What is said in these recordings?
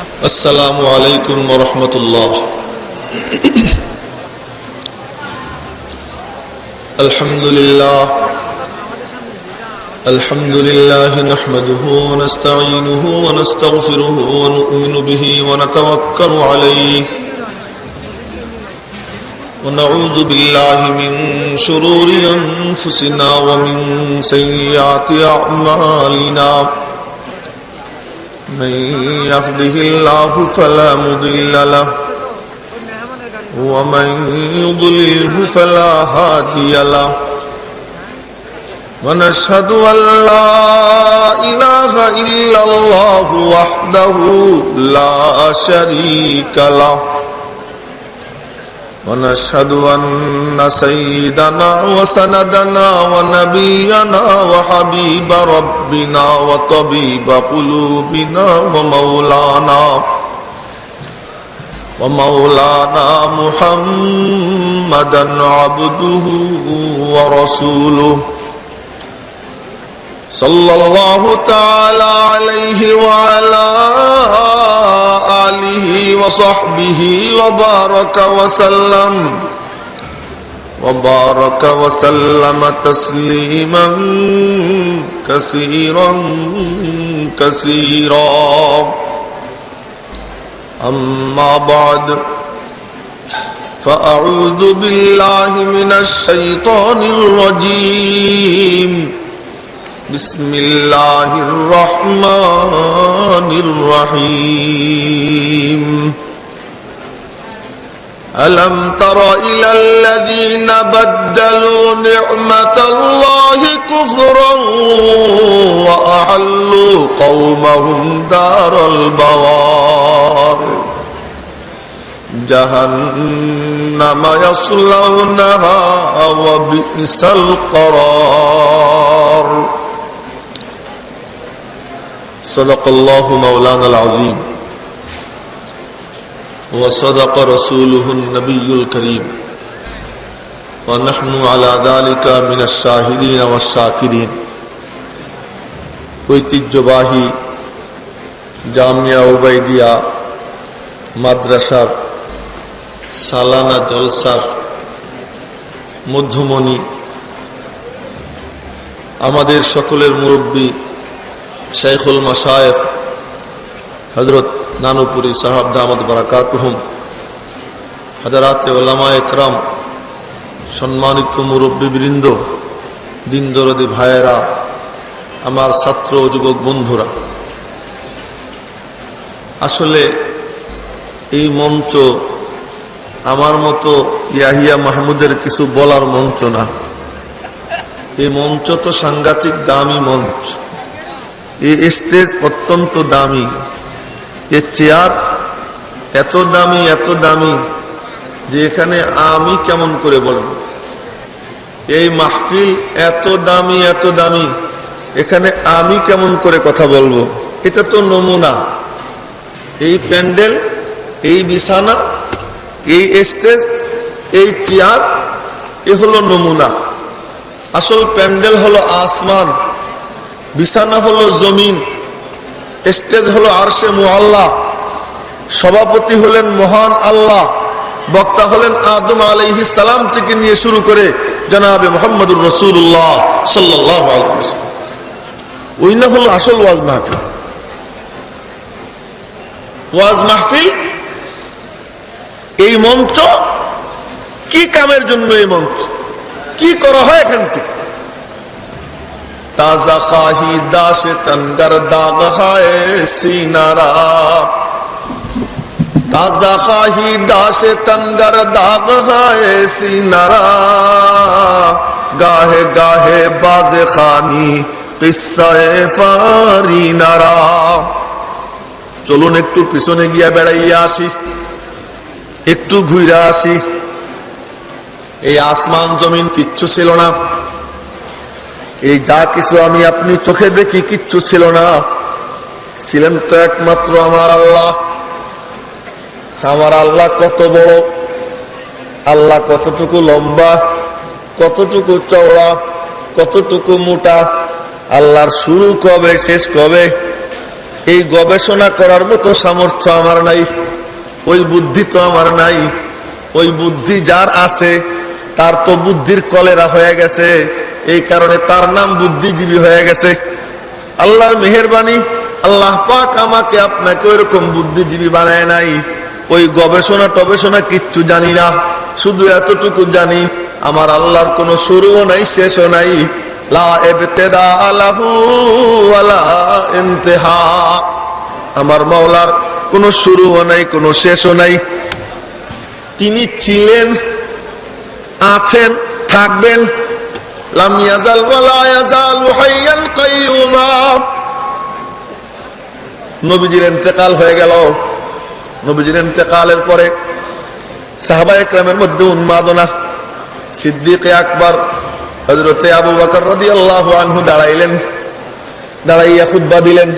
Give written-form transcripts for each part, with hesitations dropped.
السلام عليكم ورحمة الله. الحمد لله نحمده ونستعينه ونستغفره ونؤمن به ونتوكل عليه ونعوذ بالله من شرور أنفسنا ومن سيئات أعمالنا. من يهده الله فلا مضل له ومن يضلله فلا هادي له. ونشهد أن لا إله إلا الله وحده لا شريك له. ونشهد أن سيدنا وسندنا ونبينا وحبيب ربنا وطبيب قلوبنا ومولانا محمدا عبده ورسوله صلى الله تعالى عليه وعلى آله وصحبه وبارك وسلم تسليما كثيرا. أما بعد فأعوذ بالله من الشيطان الرجيم. بسم الله الرحمن الرحيم. ألم تر إلى الذين بدلوا نعمة الله كفرا وأحلوا قومهم دار البوار جهنم يصلونها وبئس القرار. صدق الله مولانا العظيم وصدق رسوله النبي الكريم ونحن على ذلك من الشاهدين والشاكرين. ঐতিহ্যবাহী জামিয়া উবাইদিয়া মাদ্রাসার সালানা জলসার মধ্যমণি আমাদের সকলের মুরব্বী শাইখুল মাশায়েখ হযরত নানুপুরি সাহাব দামাত বারাকাতুহুম, হাজারাতে উলামা একরাম, সম্মানিত মুরব্বিবৃন্দ, দিন দরদি ভাইয়েরা, আমার ছাত্র ও যুবক বন্ধুরা, আসলে এই মঞ্চ আমার মতো ইয়াহিয়া মাহমুদের কিছু বলার মঞ্চ না। এই মঞ্চ তো সাংঘাতিক দামি মঞ্চ, এই স্টেজ অত্যন্ত দামি, এর চেয়ার এত দামি যে এখানে আমি কেমন করে বলবো। এই মাহফিল এত দামি এখানে আমি কেমন করে কথা বলবো। এটা তো নমুনা। এই প্যান্ডেল, এই বিছানা, এই স্টেজ, এই চেয়ার, এ হলো নমুনা। আসল প্যান্ডেল হলো আসমান, বিছানা হলো জমিন, স্টেজ হলো আরশে মুআল্লা, সভাপতি হলেন মহান আল্লাহ, বক্তা হলেন আদম আলাইহিস সালাম থেকে নিয়ে শুরু করে জনাবে মুহাম্মদুর রাসূলুল্লাহ সাল্লাল্লাহু আলাইহি ওয়াসাল্লাম। ওই না হলো আসল ওয়াজ মাহফিল। ওয়াজ মাহফিল এই মঞ্চ কি কামের জন্য? এই মঞ্চ কি করা হয় এখান থেকে? ताज़ा खाही दाश तनगर दाग हाय सीनारा, ताज़ा खाही दाश तनगर दाग हाय सीनारा, गाहे गाहे बाज़े खानी किस्साए फारी नारा। চলুন একটু পিছনে গিয়া বেড়াইয়া আসি, একটু ঘুরে আসি। এই আসমান জমিন কিচ্ছু ছিল না, এই যা কিছু আমি আপনি চোখে দেখি কিচ্ছু ছিল না, ছিলেন তো একমাত্র আমার আল্লাহ। আমার আল্লাহ কত বড়, আল্লাহ কতটুকু লম্বা, কতটুকু চওড়া, কতটুকু মোটা, আল্লাহর শুরু কবে শেষ কবে এই গবেষণা করার মতো সামর্থ্য আমার নাই, ওই বুদ্ধি তো আমার নাই। ওই বুদ্ধি যার আছে তার তো বুদ্ধির কলেরা হয়ে গেছে, এই কারণে তার নাম বুদ্ধিজীবী হয়ে গেছে। আল্লাহর মেহেরবানি, আল্লাহ পাক আমাকে আপনাকে ওইরকম বুদ্ধিজীবী বানায় নাই। ওই গবেষণা টবেষণা কিচ্ছু জানি না, শুধু এতটুকু জানি আমার আল্লাহর কোনো শুরুও নাই, শেষও নাই। লা ইবতিদা লাহু ওয়ালা ইনতিহা, আমার মাওলার কোনো শুরুও নাই, কোনো শেষও নাই। তিনি ছিলেন, আছেন, থাকবেন। লাম ইয়াজাল ওয়ালা ইয়াজালু হাইয়ান কাইয়ুমা। নবীজির ইন্তেকাল হয়ে গেল। নবীজির ইন্তেকালের পরে সাহাবায়ে কেরামের মধ্যে উন্মাদনা। সিদ্দিকে আকবর হযরতে আবু বকর রাদিয়াল্লাহু আনহু দাঁড়াইলেন, দাঁড়াইয়া খুতবা দিলেন।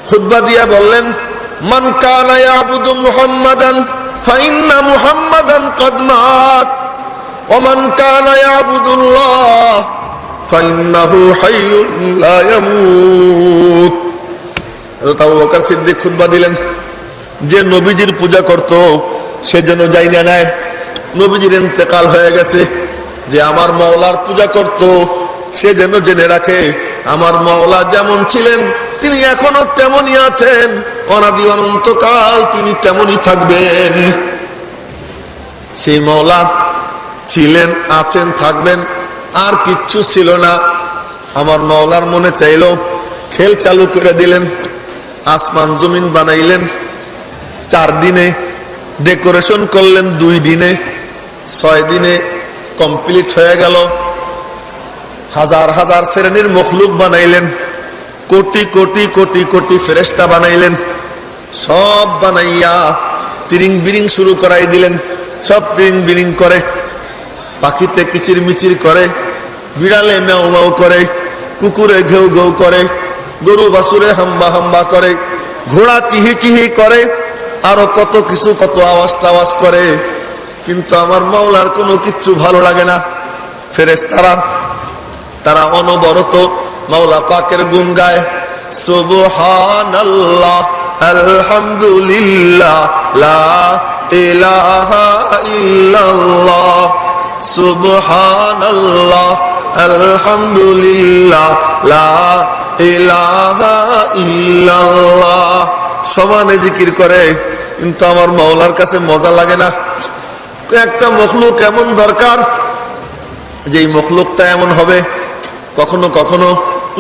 খুতবা দিয়া বললেন, মান কানা ইয়াবুদু মুহাম্মাদান ফাইন্না মুহাম্মাদান কাদ মাত ওয়া মান কানা ইয়াবুদুল্লাহ ফাইন্নাহু হাইয়ুন লা ইয়ামুত। হযরত আবু বকর সিদ্দিক খুতবা দিলেন, যে নবীজির পূজা করত সে যেন যাইনা নেয় নবীজির ইন্তেকাল হয়ে গেছে। যে আমার মাওলার পূজা করত সে যেন জেনে রাখে আমার মাওলা যেমন ছিলেন তিনি এখনো তেমনই আছেন, অনাদি অনন্তকাল তিনি তেমনই থাকবেন। সেই মাওলা ছিলেন, আছেন, থাকবেন, আর কিচ্ছু ছিল না। আমার মাওলার মনে চাইল, খেল চালু করে দিলেন, আসমান জমিন বানাইলেন 4 দিনে, ডেকোরেশন করলেন 2 দিনে, 6 দিনে কমপ্লিট হয়ে গেল। হাজার হাজার শ্রেণীর মখলুক বানাইলেন, কোটি কোটি কোটি কোটি ফেরেশতা বানাইলেন। সব বানাইয়া তিরিং বিরিং শুরু করাই দিলেন। সব তিরিং বিরিং করে, পাখিতে কিচির মিচির করে, বিড়ালে মেও মেও করে, কুকুরে ঘেউ ঘেউ করে, গরু বাছুরে হাম্বা হাম্বা করে, ঘোড়া চিহি চিহি করে, আরো কত কিছু, কত আওয়াজ টাওয়াজ করে। কিন্তু আমার মাওলার কোনো কিচ্ছু ভালো লাগে না। ফেরেশতারা তারা অনবরত মাওলা পাকের গুণ গায়, সুবহানাল্লাহ আলহামদুলিল্লাহ লা ইলাহা ইল্লাল্লাহ, সুবহানাল্লাহ আলহামদুলিল্লাহ লা ইলাহা ইল্লাল্লাহ। সমানে জিকির করে, কিন্তু আমার মাওলার কাছে মজা লাগে না। একটা মখলুক এমন দরকার যে মখলুকটা এমন হবে, কখনো কখনো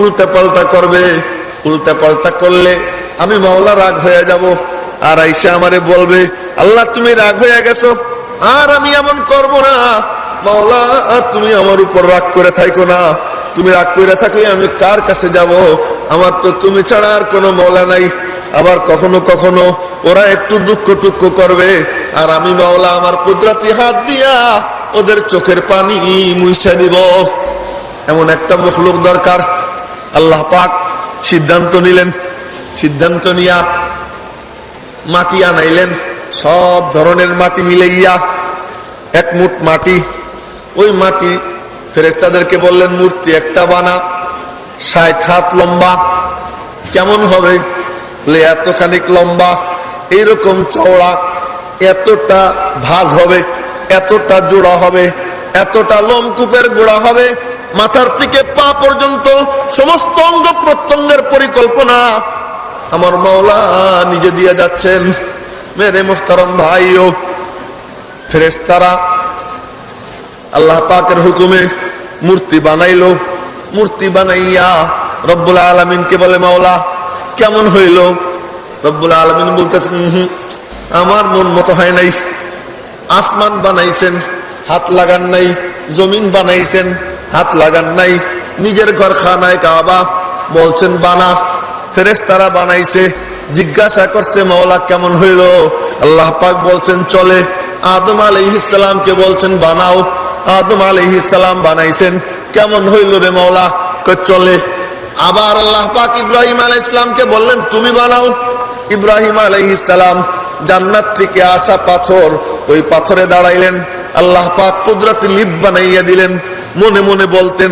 উল্টা পাল্টা করবে। উল্টা পাল্টা করলে আমি মাওলা রাগ হয়ে যাব, আর আইসা আমারে বলবে, আল্লাহ তুমি রাগ হয়ে গেছো, আর আমি এমন করব না। মাওলা তুমি আমার উপর রাগ করে থাকো না, তুমি রাগ করে থাকলে আমি কার কাছে যাব? আমার তো তুমি ছাড়া আর কোনো মাওলা নাই। আবার কখনো কখনো ওরা একটু দুঃখ টুক্ষ করবে, আর আমি মাওলা আমার কুদরতি হাত দিয়া ওদের চোখের পানি মুইছা দিব। এমন একটা মখলুক দরকার। আল্লাহ পাক সিদ্ধান্ত নিলেন। সিদ্ধান্ত নিয়া মাটি আনাইলেন, সব ধরনের মাটি মিলাইয়া এক মুঠ মাটি। ওই মাটি ফেরেশতাদেরকে বললেন, মূর্তি একটা বানা, 60 হাত লম্বা। কেমন হবে? এতখানিক লম্বা, এইরকম চওড়া, এতটা ভাঁজ হবে, এতটা জোড়া হবে, এতটা লোমকূপের গোড়া হবে, মাথার থেকে পা পর্যন্ত সমস্ত অঙ্গ প্রত্যঙ্গের পরিকল্পনা আমার মাওলা নিজে দিয়ে যাচ্ছেন। মেরে মুহতারাম ভাইও, ফেরেশতারা আল্লাহ পাকের হুকুমে মূর্তি বানাইলো। মূর্তি বানাইয়া রব্বুল আলামিনকে বলে, মাওলা কেমন হইল? রব্বুল আলামিন বলতেছেন, আমার মন মতো হয় নাই। আসমান বানাইছেন, হাত লাগান নাই। জমিন বানাইছেন, হাত লাগান নাই। নিজের ঘর খানায় কাবা বলছেন বানা। ফেরেশতারা বানাইছে, জিজ্ঞাসা করছে, মাওলা কেমন হইল? আল্লাহ পাক বলছেন চলে। আদম আলাইহিস সালামকে বলছেন বানাও। আদম আলাইহিস সালাম বানাইছেন, কেমন হইল রে মাওলা? চলে। আবার আল্লাহ পাক ইব্রাহিম আলাইহিস সালামকে বললেন তুমি বানাও। ইব্রাহিম আলাইহিস সালাম জান্নাত থেকে আসা পাথর, ওই পাথরে দাঁড়াইলেন। আল্লাহ পাক কুদরতি লিপ বানাইয়া দিলেন। মনে মনে বলতেন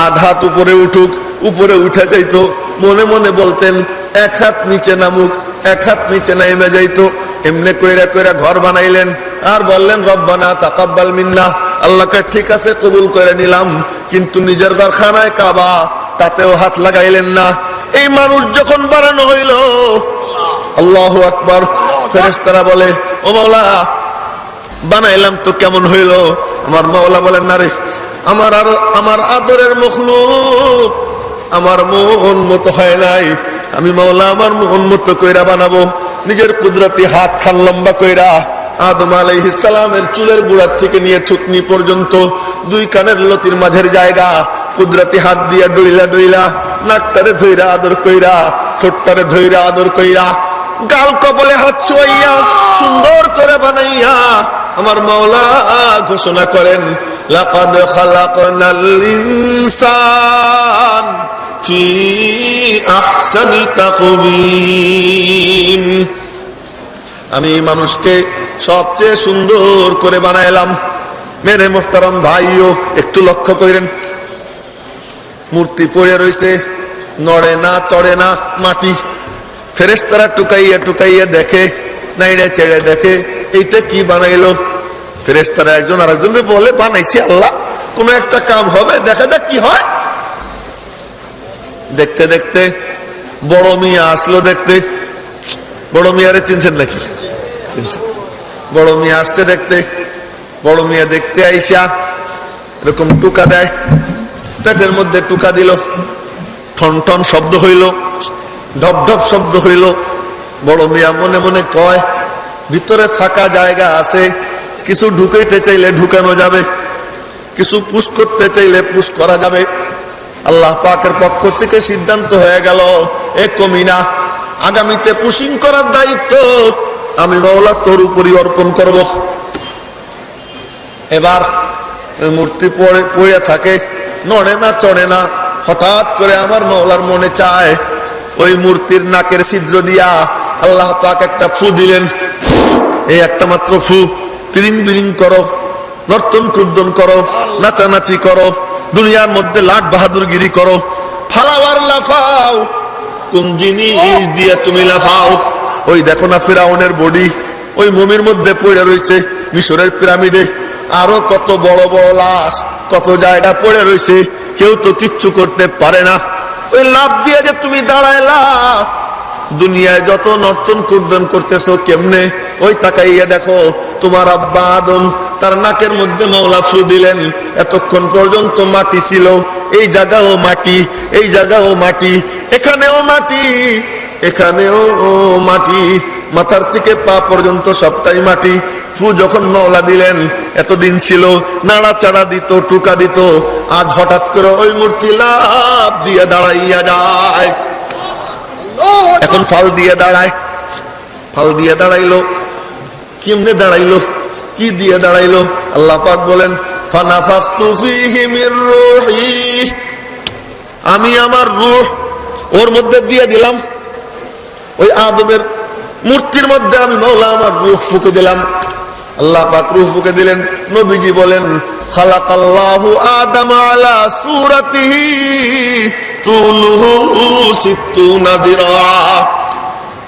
8 হাত উপরে উঠুক, উপরে উঠে যাইতো। মনে মনে বলতেন এক হাত নিচে নামুক, এক হাত নিচে নাইমে যাইতো। এমনি কইরা কইরা ঘর বানাইলেন আর বললেন রব্বানা তাকাব্বাল মিন্না, আল্লাহকে ঠিক আছে কবুল করে নিলাম, কিন্তু নিজের ঘর খানায় কাবা তাতেও হাত লাগাইলেন না। এই মানুষ যখন বানানো হইল, আল্লাহু আকবার, ফেরেশতারা বলে ও মাওলা বানাইলাম তো কেমন হইল? আমার মাওলা বলেন না রে, আমার আদরের মখলুক আমার মন মতো হয় নাই, আমি মাওলা আমার মন মতো কইরা বানাবো। নিজের কুদরতি হাত খান লম্বা কইরা আদম আলাইহিস সালামের চুলের গোড়ার থেকে নিয়ে থুতনি পর্যন্ত 2 কানের লতির মাঝের জায়গা কুদরতি হাত দিয়ে ডইলা ডইলা নাকটারে ধইরা আদর কইরা, ঠোঁটটারে ধইরা আদর কইরা, গাল কপালে হাত ছোঁয়াইয়া সুন্দর করে বানাইয়া আমার মাওলা ঘোষণা করেন লাকাদ খালাকনাল ইনসান ফি আহসানি তাকওয়িম, আমি মানুষকে সবচেয়ে সুন্দর করে বানাইলাম। মেরে মুহতারাম ভাইও একটু লক্ষ্য করেন, মূর্তি পড়ে রয়েছে, নড়ে না চড়ে না, মাটি। ফেরেশতারা টুকাইয়া টুকাইয়া দেখে, নাইড়ে চেড়ে দেখে এইটা কি বানাইলো। ফেরেশতারা একজন আরেকজনকে বলে বানাইছি আল্লাহ, কোন একটা কাম হবে, দেখা যাক কি হয়। দেখতে দেখতে বড় মিয়া আসলো দেখতে। বড় মিয়ারে চিনছেন নাকি? বড় মিয়া আসছে দেখতে। বড় মিয়া দেখতে আইসা এরকম টুকা দেয়, পেটের মধ্যে টুকা দিল, ঠন ঠন শব্দ হইল, ঢপ ঢপ শব্দ হইল। বড় মিয়া মনে মনে কয় ভিতরে ফাঁকা জায়গা আছে, কিছু ঢুকাইতে চাইলে ঢুকানো যাবে, কিছু পুশ করতে চাইলে পুশ করা যাবে। আল্লাহ পাকের পক্ষ থেকে সিদ্ধান্ত হয়ে গেল, এ কমিনা, আগামীতে পুশিং করার দায়িত্ব আমি মাওলা তোর উপরই অর্পণ করব। এবার মূর্তি পড়ে থাকে, নড়ে না চড়ে না। হঠাৎ করে আমার মাওলার মনে চায় ওই মূর্তির নাকের ছিদ্র দিয়া আল্লাহ পাক একটা ফু দিলেন। এই একটা মাত্র ফু, তিরিং বিরিং করো, নর্তন কুর্দন করো, নাচানাচি করো, দুনিয়ার মধ্যে লাট বাহাদুরগিরি করো, ফালাওয়ার লাফাও, কোন জিনিস দিয়ে তুমি লাফাও? ওই দেখো না ফিরাউনের বডি ওই মমির মধ্যে পড়ে রয়েছে মিশরের পিরামিডে, আরো কত বড় বড় লাশ কত জায়গা পড়ে রয়েছে, কেউ তো কিচ্ছু করতে পারে না। ওই লাভ দিয়ে যে তুমি দাঁড়াইলা, দুনিয়ায় যত নর্তন কুর্দন করতেছো কেমনে, ওই তাকাইয়া দেখো তোমার আব্বা আদম, তার নাকের মধ্যে মাওলা ফু দিলেন, এতক্ষণ পর্যন্ত মাটি ছিল, এই জায়গাও মাটি, এই জায়গাও মাটি, এখানেও মাটি, এখানেও মাটি, মাথার থেকে পা পর্যন্ত সবটাই মাটি। ফু যখন মাওলা দিলেন, এতদিন ছিল নাড়াচাড়া দিত, টুকা দিত, আজ হঠাৎ করে ওই মূর্তি লাভ দিয়ে দাঁড়াইয়া যায়। এখন ফাল দিয়ে দাঁড়ায়, ফাল দিয়ে দাঁড়াইলো, কেমনে দাঁড়াইলো, কি দিয়ে দাঁড়াইলো? আল্লাহ পাক বলেন ফানাফাখতু ফীহি মির রূহি, আমি আমার রূহ ওর মধ্যে দিয়ে দিলাম। ওই আদমের মূর্তির মধ্যে আমি মাওলা আমার রূহ ফুঁকে দিলাম। আল্লাহ পাক রূহ ফুঁকে দিলেন। নবীজি বলেন খালাকাল্লাহু আদম আলা সূরাতিহি তুলুহু 60 যিরা।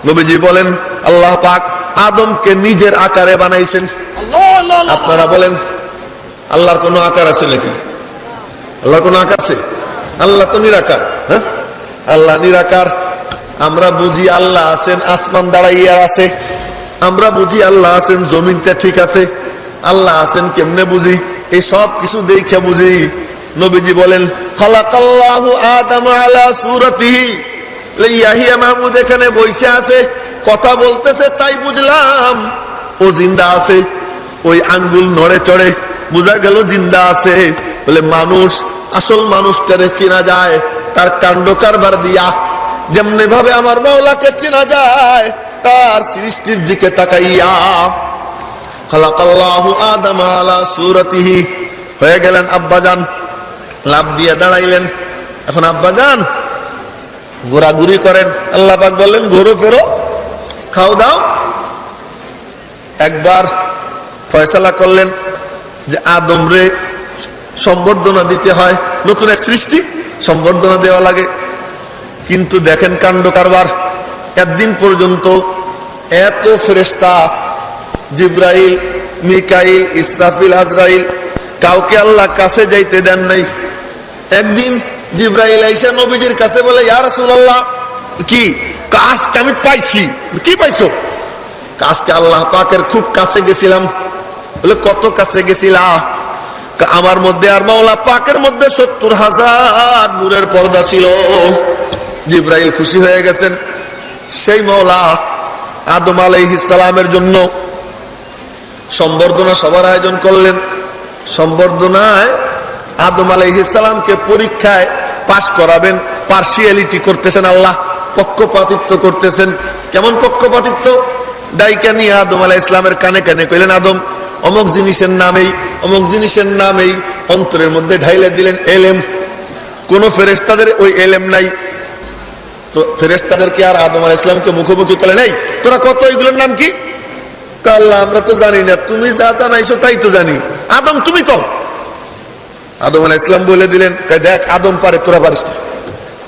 নবীজি বলেন আল্লাহ পাক আদমকে নিজের আকারে বানাইছেন। আপনারা বলেন আল্লাহর কোনো আকার আছে নাকি? আল্লাহর কোনো আকার আছে? আল্লাহ তো নিরাকার। হ্যাঁ, আল্লাহ নিরাকার। আমরা বুঝি আল্লাহ আছেন আসমান দাঁড়াইয়া আছে, আমরা বুঝি আল্লাহ আছেন জমিনটা ঠিক আছে। আল্লাহ আছেন কেমনে বুঝি? এই সব কিছু দেখে বুঝি। নবীজি বলেন খালাকাল্লাহু আদম আলা সূরাতিহি, ইয়াহিয়া মাহমুদ এখানে বসে আছে, কথা বলতেছে, তাই বুঝলাম ও জিন্দা আছে। ওই আঙ্গুল নড়ে চড়ে, বোঝা গেল জিন্দা আছে। বলে মানুষ, আসল মানুষটারে চেনা যায় তার কাণ্ড কারবার দিয়া। যেমনি ভাবে আমার মাওলাকে চেনা যায় তার সৃষ্টির দিকে তাকাইয়া। খালাকাল্লাহু আদম আলা সূরাতিহি, হয়ে গেলেন আব্বাজান, লাভ দিয়ে দাঁড়াইলেন। এখন আব্বাজান ঘোরাঘুরি করেন। আল্লাহ পাক বললেন ঘোরো ফেরো, খাও দাও। একবার ফয়সালা করলেন যে আদম রে সম্বর্ধনা দিতে হয়, নতুন এক সৃষ্টি, সম্বর্ধনা দেওয়া লাগে। কিন্তু দেখেন কাণ্ড কারবার, একদিন পর্যন্ত এত ফেরেশতা জিব্রাইল, মিকাইল, ইসরাফিল, আজরাইল কাউকে আল্লাহ কাছে যাইতে দেন নাই। একদিন জিব্রাইল আইসা নবীজির কাছে বলে, ইয়া রাসূলুল্লাহ, কি আজকে আমি পাইছি। কি পাইছো? আজকে আল্লাহ পাকের খুব কাছে গেছিলাম। বলে কত কাছে গেছিলা? আমার মধ্যে আর মাওলা পাকের মধ্যে ৭০,০০০ নূরের পর্দা ছিল। জিব্রাইল খুশি হয়ে গেছেন। সেই মাওলা আদম আলাইহিস সালামের জন্য সম্বর্ধনা সভার আয়োজন করলেন। সম্বর্ধনায় আদম আলাইহিস সালামকে পরীক্ষায় পাশ করাবেন। পার্সিয়ালিটি করতেছেন আল্লাহ, পক্ষপাতিত্ব করতেছেন। কেমন পক্ষপাতিত্ব? ডাইকা নিয়ে আদম আলাইহিস সালামের কানে কানে কইলেন, আদম অমুক জিনিসের নামেই অমুক জিনিসের নামেই অন্তরের মধ্যে ঢাইলে দিলেন এলেম। কোন ফেরেশতাদের ওই এলেম নাই। তো ফেরেশতাদেরকে আর আদম আলাইহিস সালামকে মুখোমুখি করলে, নেই তোরা কত, এগুলোর নাম কি? আল্লাহ আমরা তো জানি না, তুমি যা জানাইছো তাই তো জানি। আদম তুমি কও। আদম আলাইহিস সালাম বলে দিলেন, দেখ আদম পারে, তোরা পারিস না।